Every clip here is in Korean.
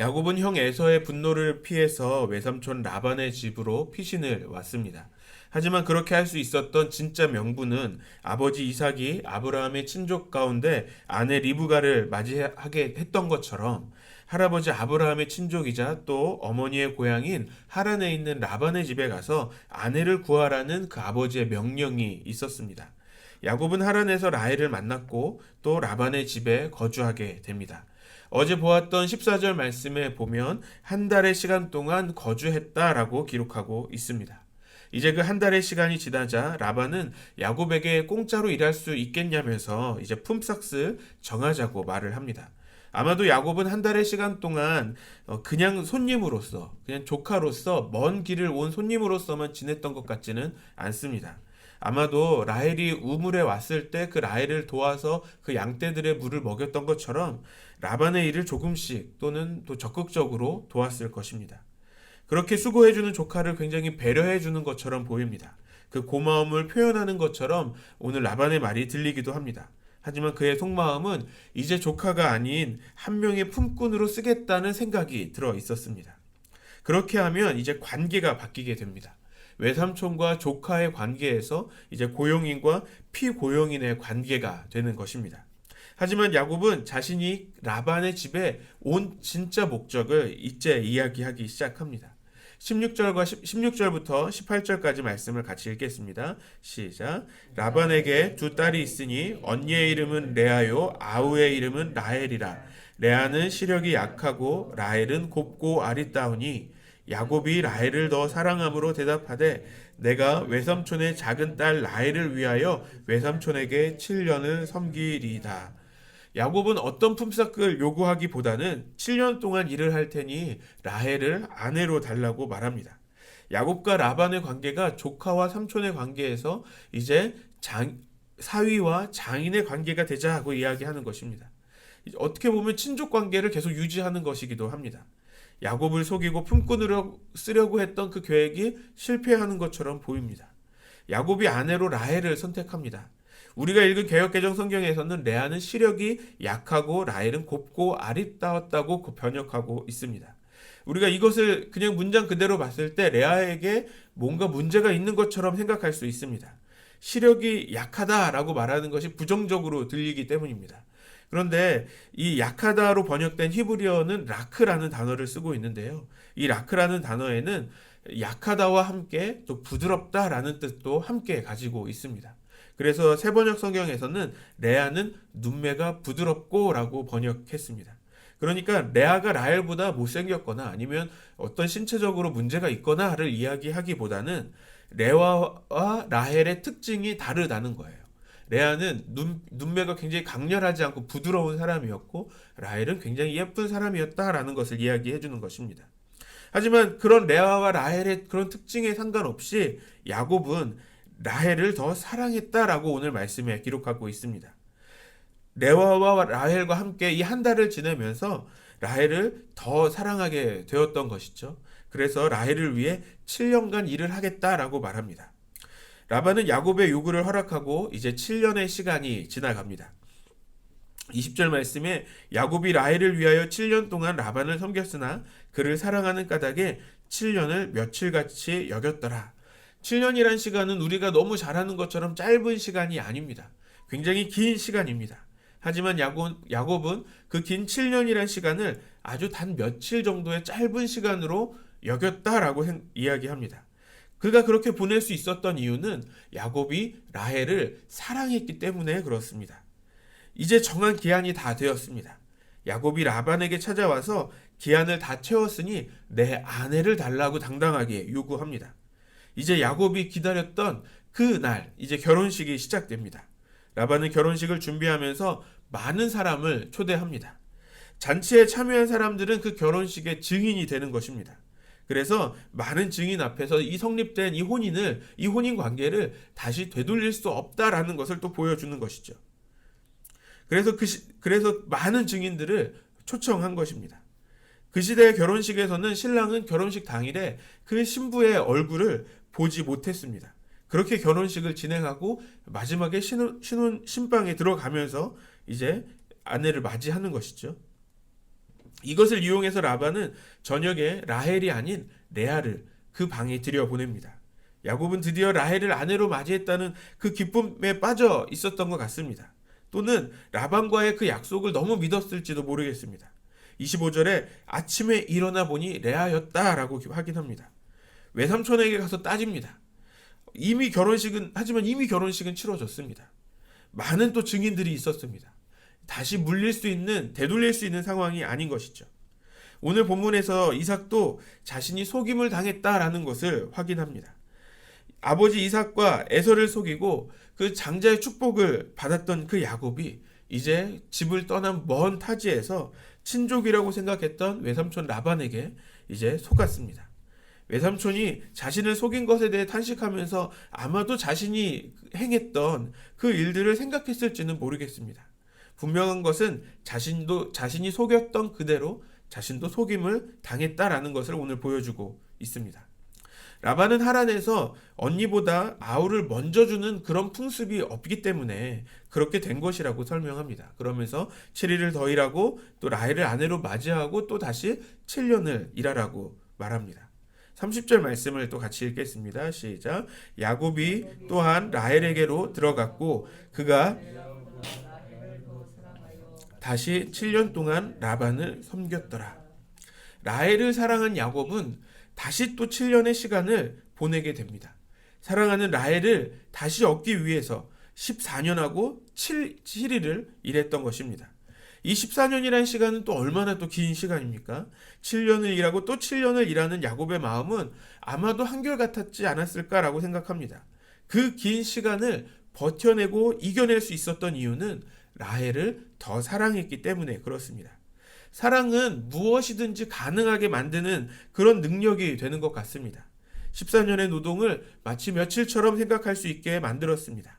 야곱은 형 에서의 분노를 피해서 외삼촌 라반의 집으로 피신을 왔습니다. 하지만 그렇게 할 수 있었던 진짜 명분은 아버지 이삭이 아브라함의 친족 가운데 아내 리브가를 맞이하게 했던 것처럼 할아버지 아브라함의 친족이자 또 어머니의 고향인 하란에 있는 라반의 집에 가서 아내를 구하라는 그 아버지의 명령이 있었습니다. 야곱은 하란에서 라헬을 만났고 또 라반의 집에 거주하게 됩니다. 어제 보았던 14절 말씀에 보면 한 달의 시간 동안 거주했다라고 기록하고 있습니다. 이제 그 한 달의 시간이 지나자 라반은 야곱에게 공짜로 일할 수 있겠냐면서 이제 품삯을 정하자고 말을 합니다. 아마도 야곱은 한 달의 시간 동안 그냥 손님으로서, 그냥 조카로서 먼 길을 온 손님으로서만 지냈던 것 같지는 않습니다. 아마도 라헬이 우물에 왔을 때 그 라헬을 도와서 그 양떼들의 물을 먹였던 것처럼 라반의 일을 조금씩 또는 또 적극적으로 도왔을 것입니다. 그렇게 수고해주는 조카를 굉장히 배려해주는 것처럼 보입니다. 그 고마움을 표현하는 것처럼 오늘 라반의 말이 들리기도 합니다. 하지만 그의 속마음은 이제 조카가 아닌 한 명의 품꾼으로 쓰겠다는 생각이 들어 있었습니다. 그렇게 하면 이제 관계가 바뀌게 됩니다. 외삼촌과 조카의 관계에서 이제 고용인과 피고용인의 관계가 되는 것입니다. 하지만 야곱은 자신이 라반의 집에 온 진짜 목적을 이제 이야기하기 시작합니다. 16절부터 18절까지 말씀을 같이 읽겠습니다. 시작. 라반에게 두 딸이 있으니 언니의 이름은 레아요 아우의 이름은 라헬이라. 레아는 시력이 약하고 라헬은 곱고 아리따우니 야곱이 라헬을 더 사랑함으로 대답하되 내가 외삼촌의 작은 딸 라헬을 위하여 외삼촌에게 7년을 섬기리이다. 야곱은 어떤 품삯을 요구하기보다는 7년 동안 일을 할 테니 라헬을 아내로 달라고 말합니다. 야곱과 라반의 관계가 조카와 삼촌의 관계에서 이제 사위와 장인의 관계가 되자 하고 이야기하는 것입니다. 어떻게 보면 친족 관계를 계속 유지하는 것이기도 합니다. 야곱을 속이고 품꾼으로 쓰려고 했던 그 계획이 실패하는 것처럼 보입니다. 야곱이 아내로 라헬을 선택합니다. 우리가 읽은 개역개정 성경에서는 레아는 시력이 약하고 라헬은 곱고 아리따웠다고 번역하고 있습니다. 우리가 이것을 그냥 문장 그대로 봤을 때 레아에게 뭔가 문제가 있는 것처럼 생각할 수 있습니다. 시력이 약하다라고 말하는 것이 부정적으로 들리기 때문입니다. 그런데 이 약하다로 번역된 히브리어는 라크라는 단어를 쓰고 있는데요. 이 라크라는 단어에는 약하다와 함께 또 부드럽다라는 뜻도 함께 가지고 있습니다. 그래서 새번역 성경에서는 레아는 눈매가 부드럽고 라고 번역했습니다. 그러니까 레아가 라헬보다 못생겼거나 아니면 어떤 신체적으로 문제가 있거나를 이야기하기보다는 레아와 라헬의 특징이 다르다는 거예요. 레아는 눈매가 굉장히 강렬하지 않고 부드러운 사람이었고 라헬은 굉장히 예쁜 사람이었다라는 것을 이야기해 주는 것입니다. 하지만 그런 레아와 라헬의 그런 특징에 상관없이 야곱은 라헬을 더 사랑했다라고 오늘 말씀에 기록하고 있습니다. 레아와 라헬과 함께 이 한 달을 지내면서 라헬을 더 사랑하게 되었던 것이죠. 그래서 라헬을 위해 7년간 일을 하겠다라고 말합니다. 라반은 야곱의 요구를 허락하고 이제 7년의 시간이 지나갑니다. 20절 말씀에 야곱이 라헬을 위하여 7년 동안 라반을 섬겼으나 그를 사랑하는 까닭에 7년을 며칠같이 여겼더라. 7년이란 시간은 우리가 너무 잘하는 것처럼 짧은 시간이 아닙니다. 굉장히 긴 시간입니다. 하지만 야곱은 그 긴 7년이란 시간을 아주 단 며칠 정도의 짧은 시간으로 여겼다라고 이야기합니다. 그가 그렇게 보낼 수 있었던 이유는 야곱이 라헬을 사랑했기 때문에 그렇습니다. 이제 정한 기한이 다 되었습니다. 야곱이 라반에게 찾아와서 기한을 다 채웠으니 내 아내를 달라고 당당하게 요구합니다. 이제 야곱이 기다렸던 그 날, 이제 결혼식이 시작됩니다. 라반은 결혼식을 준비하면서 많은 사람을 초대합니다. 잔치에 참여한 사람들은 그 결혼식의 증인이 되는 것입니다. 그래서 많은 증인 앞에서 이 성립된 이 혼인 관계를 다시 되돌릴 수 없다라는 것을 또 보여주는 것이죠. 그래서 많은 증인들을 초청한 것입니다. 그 시대의 결혼식에서는 신랑은 결혼식 당일에 그 신부의 얼굴을 보지 못했습니다. 그렇게 결혼식을 진행하고 마지막에 신방에 들어가면서 이제 아내를 맞이하는 것이죠. 이것을 이용해서 라반은 저녁에 라헬이 아닌 레아를 그 방에 들여보냅니다. 야곱은 드디어 라헬을 아내로 맞이했다는 그 기쁨에 빠져 있었던 것 같습니다. 또는 라반과의 그 약속을 너무 믿었을지도 모르겠습니다. 25절에 아침에 일어나 보니 레아였다라고 확인합니다. 외삼촌에게 가서 따집니다. 이미 결혼식은 치러졌습니다. 많은 또 증인들이 있었습니다. 다시 되돌릴 수 있는 상황이 아닌 것이죠. 오늘 본문에서 이삭도 자신이 속임을 당했다라는 것을 확인합니다. 아버지 이삭과 에서를 속이고 그 장자의 축복을 받았던 그 야곱이 이제 집을 떠난 먼 타지에서 친족이라고 생각했던 외삼촌 라반에게 이제 속았습니다. 외삼촌이 자신을 속인 것에 대해 탄식하면서 아마도 자신이 행했던 그 일들을 생각했을지는 모르겠습니다. 분명한 것은 자신이 속였던 그대로 자신도 속임을 당했다라는 것을 오늘 보여주고 있습니다. 라반은 하란에서 언니보다 아우를 먼저 주는 그런 풍습이 없기 때문에 그렇게 된 것이라고 설명합니다. 그러면서 7일을 더 일하고 또 라헬을 아내로 맞이하고 또 다시 7년을 일하라고 말합니다. 30절 말씀을 또 같이 읽겠습니다. 시작. 야곱이 또한 라헬에게로 들어갔고 그가 다시 7년 동안 라반을 섬겼더라. 라헬을 사랑한 야곱은 다시 또 7년의 시간을 보내게 됩니다. 사랑하는 라헬을 다시 얻기 위해서 14년하고 7일을 일했던 것입니다. 이 14년이라는 시간은 또 얼마나 또 긴 시간입니까? 7년을 일하고 또 7년을 일하는 야곱의 마음은 아마도 한결같았지 않았을까라고 생각합니다. 그 긴 시간을 버텨내고 이겨낼 수 있었던 이유는 라헬을 더 사랑했기 때문에 그렇습니다. 사랑은 무엇이든지 가능하게 만드는 그런 능력이 되는 것 같습니다. 14년의 노동을 마치 며칠처럼 생각할 수 있게 만들었습니다.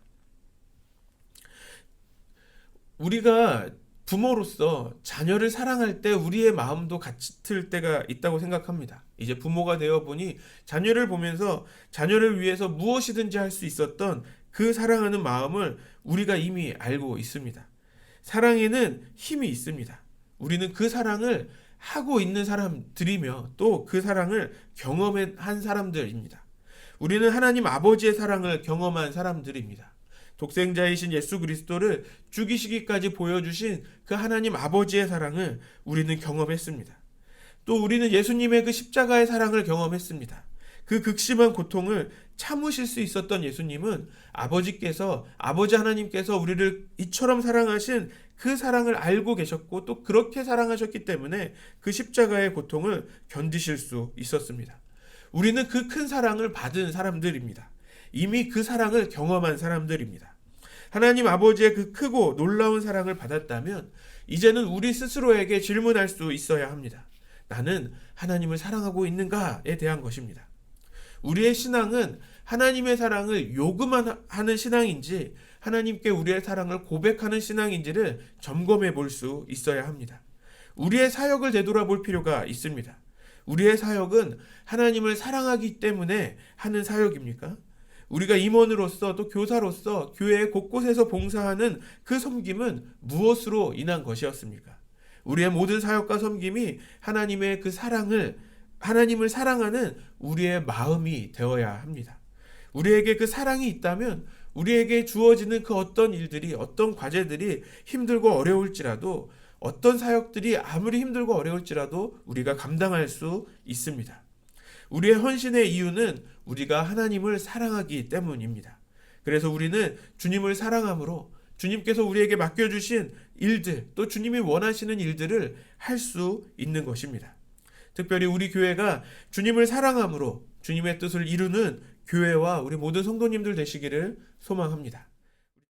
우리가 부모로서 자녀를 사랑할 때 우리의 마음도 같을 때가 있다고 생각합니다. 이제 부모가 되어 보니 자녀를 보면서 자녀를 위해서 무엇이든지 할 수 있었던 그 사랑하는 마음을 우리가 이미 알고 있습니다. 사랑에는 힘이 있습니다. 우리는 그 사랑을 하고 있는 사람들이며 또 그 사랑을 경험한 사람들입니다. 우리는 하나님 아버지의 사랑을 경험한 사람들입니다. 독생자이신 예수 그리스도를 죽이시기까지 보여주신 그 하나님 아버지의 사랑을 우리는 경험했습니다. 또 우리는 예수님의 그 십자가의 사랑을 경험했습니다. 그 극심한 고통을 참으실 수 있었던 예수님은 아버지 하나님께서 우리를 이처럼 사랑하신 그 사랑을 알고 계셨고 또 그렇게 사랑하셨기 때문에 그 십자가의 고통을 견디실 수 있었습니다. 우리는 그 큰 사랑을 받은 사람들입니다. 이미 그 사랑을 경험한 사람들입니다. 하나님 아버지의 그 크고 놀라운 사랑을 받았다면 이제는 우리 스스로에게 질문할 수 있어야 합니다. 나는 하나님을 사랑하고 있는가에 대한 것입니다. 우리의 신앙은 하나님의 사랑을 요구만 하는 신앙인지 하나님께 우리의 사랑을 고백하는 신앙인지를 점검해 볼 수 있어야 합니다. 우리의 사역을 되돌아볼 필요가 있습니다. 우리의 사역은 하나님을 사랑하기 때문에 하는 사역입니까? 우리가 임원으로서 또 교사로서 교회 곳곳에서 봉사하는 그 섬김은 무엇으로 인한 것이었습니까? 우리의 모든 사역과 섬김이 하나님의 그 하나님을 사랑하는 우리의 마음이 되어야 합니다. 우리에게 그 사랑이 있다면 우리에게 주어지는 그 어떤 일들이 어떤 과제들이 힘들고 어려울지라도 어떤 사역들이 아무리 힘들고 어려울지라도 우리가 감당할 수 있습니다. 우리의 헌신의 이유는 우리가 하나님을 사랑하기 때문입니다. 그래서 우리는 주님을 사랑함으로 주님께서 우리에게 맡겨주신 일들 또 주님이 원하시는 일들을 할 수 있는 것입니다. 특별히 우리 교회가 주님을 사랑함으로 주님의 뜻을 이루는 교회와 우리 모든 성도님들 되시기를 소망합니다.